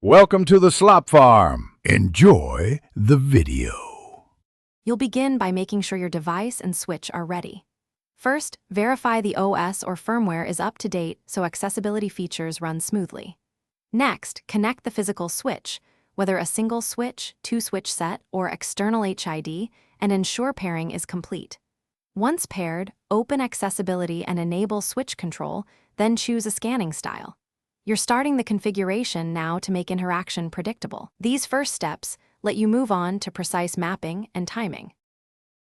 Welcome to the Slop Farm. Enjoy the video. You'll begin by making sure your device and switch are ready. First, verify the OS or firmware is up to date so accessibility features run smoothly. Next, connect the physical switch, whether a single switch, two-switch set, or external HID, and ensure pairing is complete. Once paired, open accessibility and enable switch control, then choose a scanning style. You're starting the configuration now to make interaction predictable. These first steps let you move on to precise mapping and timing.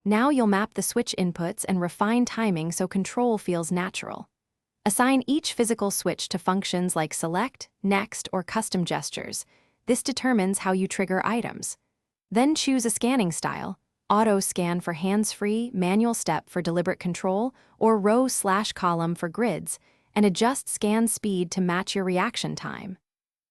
Now you'll map the switch inputs and refine timing so control feels natural. Assign each physical switch to functions like select, next, or custom gestures. This determines how you trigger items. Then choose a scanning style, auto scan for hands-free, manual step for deliberate control, or row/column for grids, and adjust scan speed to match your reaction time.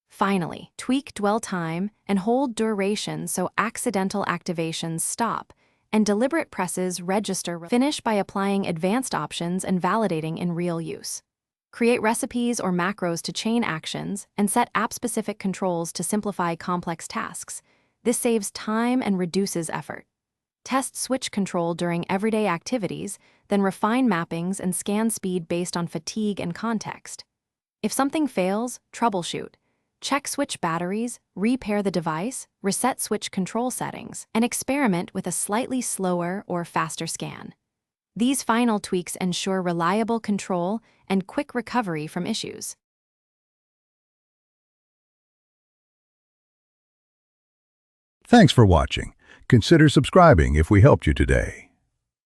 Finally, tweak dwell time and hold duration so accidental activations stop, and deliberate presses register. Finish by applying advanced options and validating in real use. Create recipes or macros to chain actions and set app-specific controls to simplify complex tasks. This saves time and reduces effort. Test switch control during everyday activities, then refine mappings and scan speed based on fatigue and context. If something fails, troubleshoot. Check switch batteries, repair the device, reset switch control settings, and experiment with a slightly slower or faster scan. These final tweaks ensure reliable control and quick recovery from issues. Thanks for watching. Consider subscribing if we helped you today.